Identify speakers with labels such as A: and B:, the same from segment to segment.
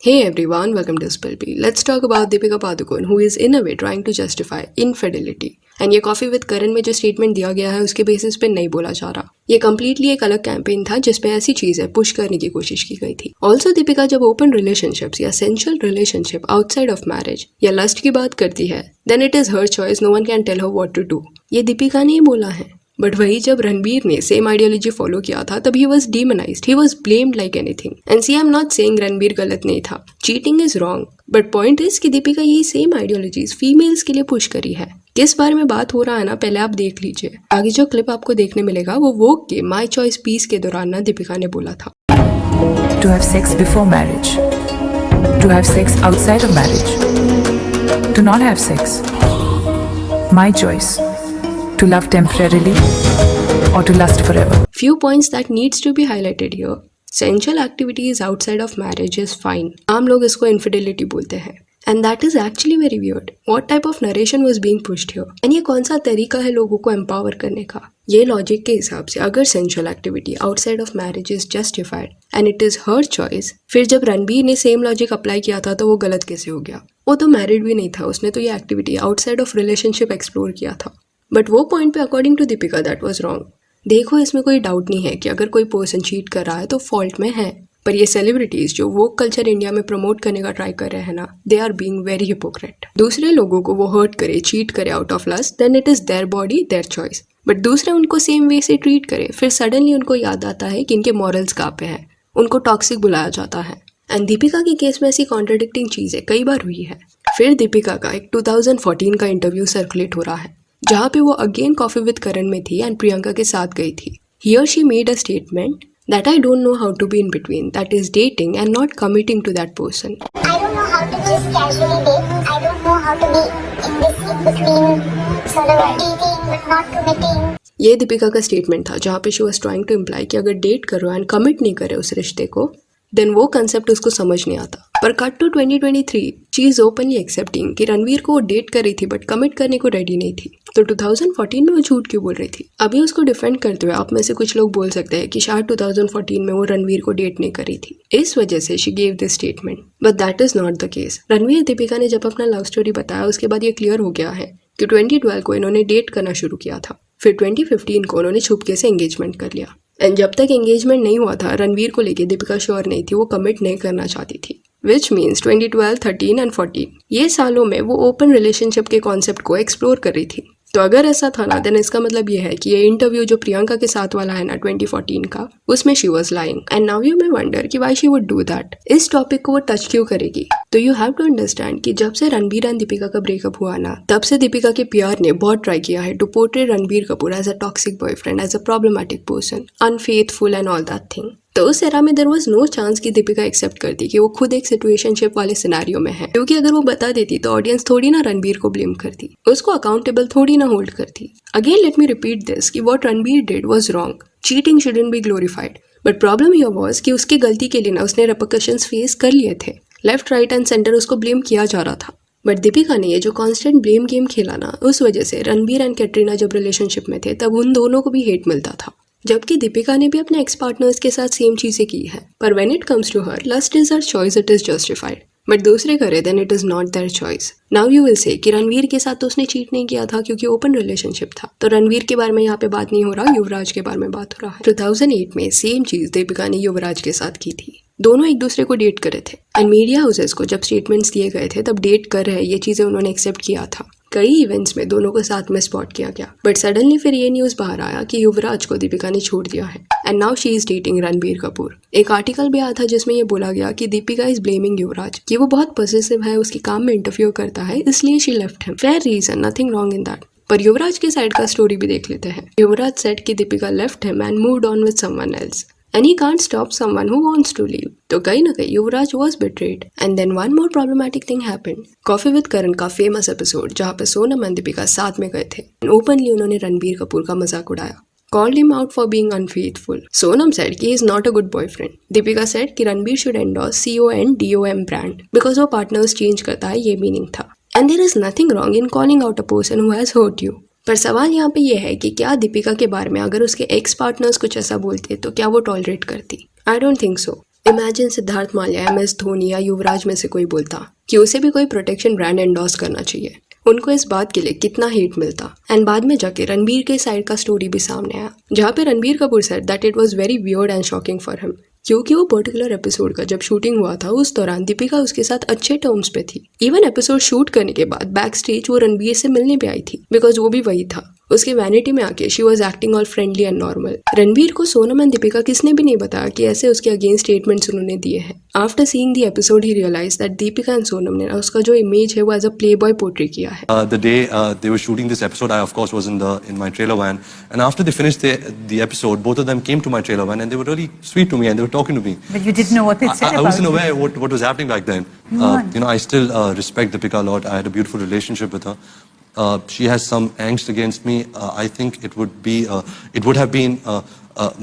A: Hey everyone, welcome to Spill Tea. Let's talk about Deepika Padukone, who is in a way trying to justify infidelity. And ये coffee with करण में जो statement दिया गया है उसके basis पे नहीं बोला जा रहा। ये कम्प्लीटली एक अलग कैंपेन था जिसपे ऐसी चीजें पुश करने की कोशिश की गई थी। ऑल्सो दीपिका जब ओपन रिलेशनशिप्स या sensual relationship outside of marriage या लस्ट की बात करती है, then it is her choice, no one can tell her what to do. ये दीपिका ने ही बोला है। बट वही जब रणबीर ने सेम आइडियोलॉजी फॉलो किया था तब he was demonised, he was blamed like anything. And see I am not saying Ranbir गलत नहीं था, cheating is wrong, but point is कि दीपिका यही सेम आइडियोलॉजीज फीमेल्स के लिए पुश करी है। किस बारे में बात हो रहा है ना, पहले आप देख लीजिए। आगे जो क्लिप आपको देखने मिलेगा वो वोग के माई चॉइस पीस के दौरान ना दीपिका ने बोला था।
B: To have sex before marriage, to have sex outside of marriage, to not have sex. My choice. To love temporarily or to lust forever.
A: Few points that needs to be highlighted here. Sensual activities outside of marriage is fine. आम लोग इसको infidelity बोलते हैं. And that is actually very weird. What type of narration was being pushed here? And ये कौन सा तरीका है लोगों को empower करने का? ये लॉजिक के हिसाब से अगर sensual activity outside of marriage is justified and it is her choice, फिर जब रणबीर ने सेम लॉजिक अप्लाई किया था तो वो गलत कैसे हो गया? वो तो मैरिड भी नहीं था, उसने तो ये activity outside of relationship explore किया था। बट वो पॉइंट पे according to Deepika that was wrong. देखो, इसमें कोई डाउट नहीं है कि अगर कोई पर्सन चीट कर रहा है तो फॉल्ट में है, पर ये सेलिब्रिटीज जो वो कल्चर इंडिया में प्रमोट करने का ट्राई कर रहे हैं ना, they are being very hypocrite. दूसरे लोगों को वो हर्ट करे, चीट करे out of lust, then it is their body, their choice. But दूसरे उनको सेम वे से ट्रीट करे, फिर सडनली उनको याद आता है कि इनके मॉरल्स कहाँ पे हैं, उनको टॉक्सिक बुलाया जाता है। एंड दीपिका के केस में ऐसी कॉन्ट्राडिक्टिंग चीजें कई बार हुई है। फिर दीपिका का एक 2014 का इंटरव्यू सर्कुलेट हो रहा है जहाँ पे वो अगेन कॉफी विद करण में थी एंड प्रियंका के साथ गई थी। Here she made a statement that I don't know how to be in between, that is dating and not committing to that person.
C: I don't know how to just casually date. I don't know how to be in this in between, sort of dating but not committing.
A: ये दीपिका का statement था जहाँ पे she was trying to imply कि अगर date करो and commit नहीं करे उस रिश्ते को, देन वो कंसेप्ट उसको समझ नहीं आता। पर cut to 2023, she is openly accepting कि रणवीर को वो डेट कर रही थी बट कमिट करने को रेडी नहीं थी। तो 2014 में वो झूठ क्यों बोल रही थी? अभी उसको डिफेंड करते हुए आप में से कुछ लोग बोल सकते हैं कि शायद 2014 में वो रणवीर को डेट नहीं करी थी, इस वजह से she gave this statement. But that is not the case. Ranveer Deepika ने जब अपना लव स्टोरी बताया उसके बाद ये क्लियर हो गया है कि 2012 को इन्होंने डेट करना शुरू किया था, फिर 2015 को उन्होंने छुपके से एंगेजमेंट कर लिया। एंड जब तक एंगेजमेंट नहीं हुआ था, रणवीर को लेके दीपिका श्योर नहीं थी, वो कमिट नहीं करना चाहती थी। विच मीन्स 2012, 13 एंड 14 ये सालों में वो ओपन रिलेशनशिप के कॉन्सेप्ट को एक्सप्लोर कर रही थी। तो अगर ऐसा था ना, देन इसका मतलब ये है कि ये इंटरव्यू जो प्रियंका के साथ वाला है ना 2014 का, उसमें she was lying. And now you may wonder कि why she would do that. इस टॉपिक को वो टच क्यों करेगी? तो यू हैव टू अंडरस्टैंड कि जब से रणबीर एंड दीपिका का ब्रेकअप हुआ ना, तब से दीपिका के पीआर ने बहुत ट्राई किया है to portray Ranbir Kapoor as a toxic boyfriend, as a problematic person, unfaithful and all that thing. तो उस एरा में देयर वाज नो चांस कि दीपिका एक्सेप्ट करती कि वो खुद एक सिचुएशनशिप वाले सिनेरियो में है, क्योंकि अगर वो बता देती तो ऑडियंस थोड़ी ना रणबीर को ब्लेम करती, उसको अकाउंटेबल थोड़ी ना होल्ड करती। Again let me repeat this कि what Ranbir did was wrong, cheating shouldn't be glorified, but problem here was कि उसकी गलती के लिए ना उसने रिपरकशंस फेस कर लिए थे। लेफ्ट राइट एंड सेंटर उसको ब्लेम किया जा रहा था। बट दीपिका ने ये जो कांस्टेंट ब्लेम गेम खेला ना, उस वजह से रणबीर एंड कैटरीना जब रिलेशनशिप में थे तब उन दोनों को भी हेट मिलता था, जबकि दीपिका ने भी अपने एक्स पार्टनर्स के साथ सेम चीजें की है। पर when it comes to her, lust is her choice, it is justified. But दूसरे करे then it is not their choice. Now you will say कि रणवीर के साथ तो उसने चीट नहीं किया था क्योंकि ओपन रिलेशनशिप था, तो रणवीर के बारे में यहाँ पे बात नहीं हो रहा, युवराज के बारे में बात हो रहा है। 2008 में सेम चीज दीपिका ने युवराज के साथ की थी। दोनों एक दूसरे को डेट करे थे एंड मीडिया हाउसेस को जब स्टेटमेंट्स दिए गए थे तब डेट कर रहे ये चीजें उन्होंने एक्सेप्ट किया था। कई इवेंट्स में दोनों को साथ में स्पॉट किया गया, बट सडनली फिर ये न्यूज बाहर आया कि युवराज को दीपिका ने छोड़ दिया है and now she is dating Ranbir Kapoor. एक आर्टिकल भी आया था जिसमें ये बोला गया कि दीपिका इज ब्लेमिंग युवराज कि वो बहुत पॉसेसिव है, उसके काम में इंटरफियर करता है, इसलिए she left him. Fair reason, nothing wrong in that. पर युवराज की साइड का स्टोरी भी देख लेते हैं। युवराज सेड कि Deepika left him and moved on with someone else and he can't stop someone who wants to leave. तो कहीं ना कहीं Yuvraj was betrayed. And then one more problematic thing happened. Coffee with Karan का फेमस एपिसोड जहाँ पे Sonam and Deepika साथ में गए थे, ओपनली उन्होंने रणबीर कपूर का मजाक उड़ाया, called him out for being unfaithful. Sonam said कि he is not a good boyfriend. Deepika said कि Ranbir should endorse CONDOM brand because वो पार्टनर्स चेंज करता है, ये मीनिंग था। And there is nothing wrong in calling out a person who has hurt you. पर सवाल यहाँ पे ये है कि क्या दीपिका के बारे में अगर उसके एक्स पार्टनर्स कुछ ऐसा बोलते तो क्या वो टॉलरेट करती? आई don't think so. Imagine Siddharth Mallya, MS Dhoni या युवराज में से कोई बोलता कि उसे भी कोई प्रोटेक्शन ब्रांड एंडोर्स करना चाहिए, उनको इस बात के लिए कितना हेट मिलता। एंड बाद में जाके रणबीर के साइड का स्टोरी भी सामने आया, जहाँ पे Ranbir Kapoor said that it was very weird and shocking for him, क्योंकि वो पर्टिकुलर एपिसोड का जब शूटिंग हुआ था उस दौरान दीपिका उसके साथ अच्छे टर्म्स पे थी। इवन एपिसोड शूट करने के बाद बैक स्टेज वो रणबीर से मिलने भी आई थी, बिकॉज वो भी वही था। उसकी वैनिटी में आके she was acting all friendly and normal. Ranbir को सोनम एंड दीपिका किसने भी नहीं बताया कि ऐसे उसके अगेंस्ट स्टेटमेंट्स उन्होंने दिए हैं। After seeing the episode he realise that Deepika and Sonam ने उसका जो इमेज है वो as a playboy portray किया है।
D: The day they were shooting this episode, I of course was in my trailer van, and after they finished the episode, both of them came to my trailer van and they were really sweet to me and they were talking to me.
E: But you didn't know what they said about
D: I wasn't
E: you.
D: aware what was happening back then. I still respect Deepika a lot. I had a beautiful relationship with her. She has some angst against me. I think it would have been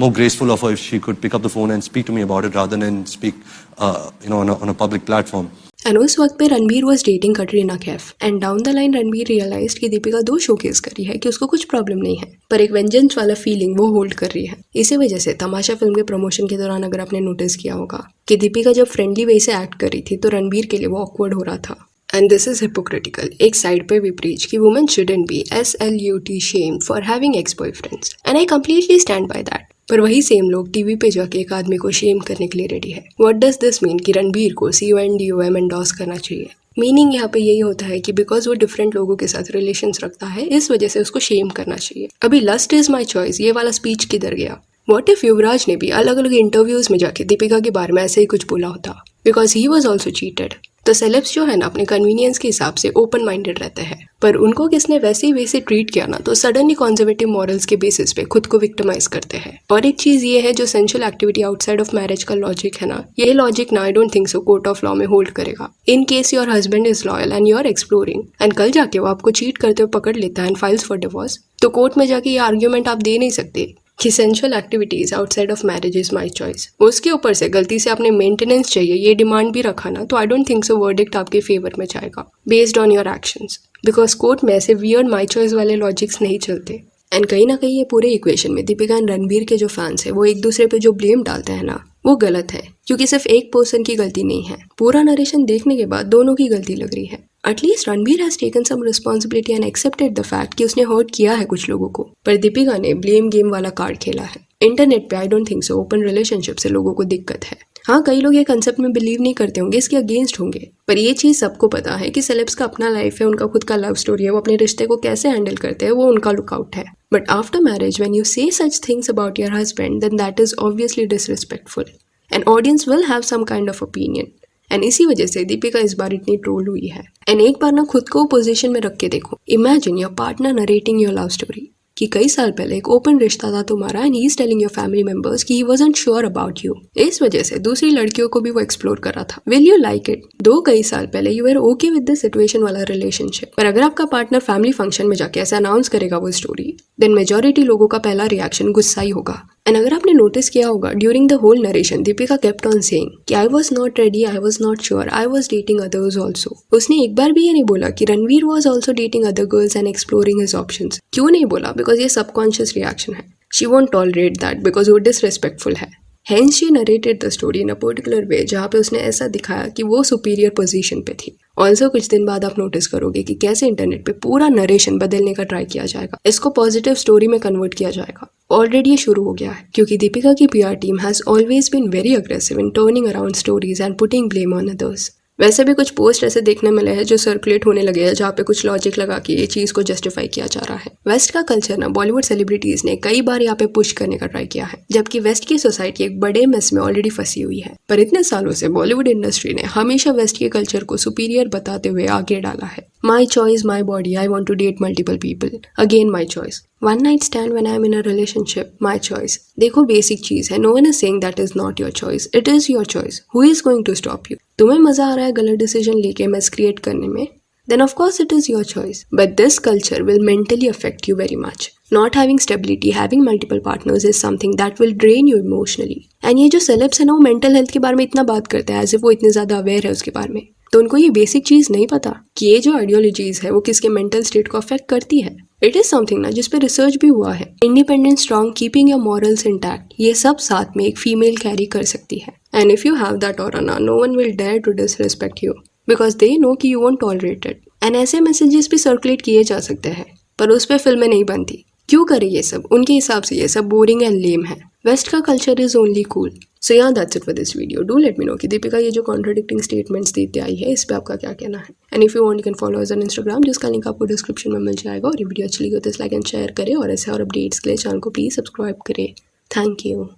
D: more graceful of her if she could pick up the phone and speak to me about it rather than speak, on a public platform.
A: And उस वक्त पे Ranbir was dating Katrina Kaif and down the line Ranbir realised कि दीपिका दो showcase कर रही है कि उसको कुछ प्रॉब्लम नहीं है, पर एक वेंजेंस वाला फीलिंग वो होल्ड कर रही है। इसी वजह से तमाशा फिल्म के प्रमोशन के दौरान अगर आपने नोटिस किया होगा कि दीपिका जब फ्रेंडली वे से एक्ट कर रही थी तो रणबीर के लिए वो ऑकवर्ड हो रहा था। And this is hypocritical. एक साइड पे भी प्रीच कि women shouldn't be SLUT shame for having ex boyfriends, and I completely stand by that. पर वही सेम लोग टीवी पे जाके एक आदमी को शेम करने के लिए रेडी है। व्हाट डज दिस मीन कि रणबीर को CONDOM एंडोर्स करना चाहिए? मीनिंग यहाँ पे यही होता है कि बिकॉज वो डिफरेंट लोगों के साथ रिलेशंस रखता है, इस वजह से उसको शेम करना चाहिए। अभी लस्ट इज माई चॉइस ये वाला स्पीच किधर गया? व्हाट इफ युवराज ने भी अलग अलग इंटरव्यूज में जाके दीपिका के बारे में ऐसे ही कुछ बोला होता, because he was also cheated. तो सेलेब्स जो है ना अपने कन्वीनियंस के हिसाब से ओपन माइंडेड रहते हैं, पर उनको किसने वैसे ही वैसे ट्रीट किया ना तो सडनली कॉन्जर्वेटिव मॉरल्स के बेसिस पे खुद को विक्टिमाइज करते हैं। और एक चीज ये है जो sensual activity outside of marriage का लॉजिक है ना, ये लॉजिक ना I don't think so court of law में होल्ड करेगा। In case your husband is loyal and you are exploring and कल जाके वो आपको चीट करते हुए पकड़ लेता है एंड फाइल्स फॉर डिवोर्स, तो कोर्ट में जाके ये आर्ग्यूमेंट आप दे नहीं सकते कि sensual activities outside of marriage is my choice. उसके ऊपर से गलती से आपने मेंटेनेंस चाहिए ये डिमांड भी रखा ना, तो आई डोंट थिंक सो वर्डिक्ट आपके फेवर में जाएगा based on your actions, because court में ऐसे वियर्ड माई चॉइस वाले लॉजिक्स नहीं चलते। एंड कहीं ना कहीं ये पूरे इक्वेशन में दीपिका एंड रणबीर के जो फैंस है वो एक दूसरे पे जो ब्लेम डालते हैं ना, वो गलत है, क्योंकि सिर्फ एक पर्सन की गलती नहीं है। पूरा नरेशन देखने के बाद दोनों की गलती लग रही है। At least Ranbir has taken some responsibility and accepted the fact कि उसने हर्ट किया है कुछ लोगों को, पर दीपिका ने ब्लेम गेम वाला कार्ड खेला है। इंटरनेट पे आई don't think so open relationship से लोगों को दिक्कत है। हाँ, कई लोग ये कंसेप्ट में बिलीव नहीं करते होंगे, इसके अगेंस्ट होंगे, पर ये चीज सबको पता है कि सेलेब्स का अपना लाइफ है, उनका खुद का लव स्टोरी है, वो अपने रिश्ते को कैसे हैंडल करते हैं वो उनका लुकआउट है। But after marriage when you say such things about your husband then that is obviously disrespectful and audience will have some kind of opinion. And इसी वजह से दीपिका इस बार इतनी ट्रोल हुई है। एंड एक बार ना खुद को पोजीशन में रख के देखो, imagine your partner narrating your love story कि कई साल पहले एक ओपन रिश्ता था तुम्हारा and he is telling your family members कि he wasn't sure about you. इस वजह से दूसरी लड़कियों को भी वो एक्सप्लोर कर रहा था। Will you like it? Though कई साल पहले you are okay with this situation वाला रिलेशनशिप, पर अगर आपका पार्टनर फैमिली फंक्शन में जाके ऐसा अनाउंस करेगा वो स्टोरी, देन मेजॉरिटी लोगों का पहला रिएक्शन गुस्सा ही होगा। एंड अगर आपने नोटिस किया होगा during the whole narration Deepika kept on saying कि I was not ready, I was not sure, I was dating others also. उसने एक बार भी ये नहीं बोला कि Ranveer was also dating other girls and exploring his options. क्यों नहीं बोला? बिकॉज ये सबकॉन्शियस रिएक्शन है। She won't tolerate that because वो डिसरिस्पेक्टफुल है। Hence she narrated the story in a particular way जहाँ पे उसने ऐसा दिखाया कि वो सुपीरियर पोजीशन पे थी। ऑल्सो कुछ दिन बाद आप नोटिस करोगे कि कैसे इंटरनेट पे पूरा नरेशन बदलने का ट्राई किया जाएगा, इसको पॉजिटिव स्टोरी में कन्वर्ट किया जाएगा। ऑलरेडी ये शुरू हो गया है, क्योंकि दीपिका की PR team has always been very aggressive in turning around stories and putting blame on others. वैसे भी कुछ पोस्ट ऐसे देखने मिले हैं जो सर्कुलेट होने लगे हैं जहाँ पे कुछ लॉजिक लगा के ये चीज को जस्टिफाई किया जा रहा है। वेस्ट का कल्चर ना बॉलीवुड सेलिब्रिटीज ने कई बार यहाँ पे पुश करने का ट्राई किया है, जबकि वेस्ट की सोसाइटी एक बड़े मेस में ऑलरेडी फंसी हुई है। पर इतने सालों से बॉलीवुड इंडस्ट्री ने हमेशा वेस्ट के कल्चर को सुपीरियर बताते हुए आगे डाला है। My choice, my body, I want to date multiple people, again my choice, one night stand when I am in a relationship, my choice. देखो बेसिक चीज है, no one is saying that is not your choice, it is your choice. Who is going to stop you? तुम्हें मजा आ रहा है गलत decision लेके mess create करने में, then of course it is your choice. But this culture will mentally affect you very much. Not having stability, having multiple partners is something that will drain you emotionally. And ये जो celebs है ना वो mental health के बारे में इतना बात करते हैं as if वो इतने ज़्यादा aware है उसके बारे में, तो उनको ये बेसिक चीज़ नहीं पता कि ये जो आइडियोलॉजीज है वो किसके मेंटल स्टेट को अफेक्ट करती है। इट इज समथिंग ना जिस पे रिसर्च भी हुआ है। Independent, strong, keeping your morals intact, ये सब साथ में एक फीमेल कैरी कर सकती है। And if you have that aura ना, no one will dare to disrespect you because they know कि you won't tolerate it. And ऐसे मैसेजेस भी सर्कुलेट किए जा सकते हैं पर उस पर फिल्में नहीं बनती। क्यों करे ये सब? उनके हिसाब से ये सब बोरिंग एंड लेम है। वेस्ट का culture is only cool. So yeah, that's it for this video. Do let me know कि दीपिका ये जो कॉन्ट्राडिक्टिंग स्टेटमेंट्स देते आई है इस पे आपका क्या कहना है। And if you want you can follow us on Instagram, जिसका लिंक आपको डिस्क्रिप्शन में मिल जाएगा। और ये वीडियो अच्छी लगी हो तो लाइक एंड शेयर करें और ऐसे और अपडेट्स के लिए चैनल को प्लीज़ सब्सक्राइब करें। Thank you.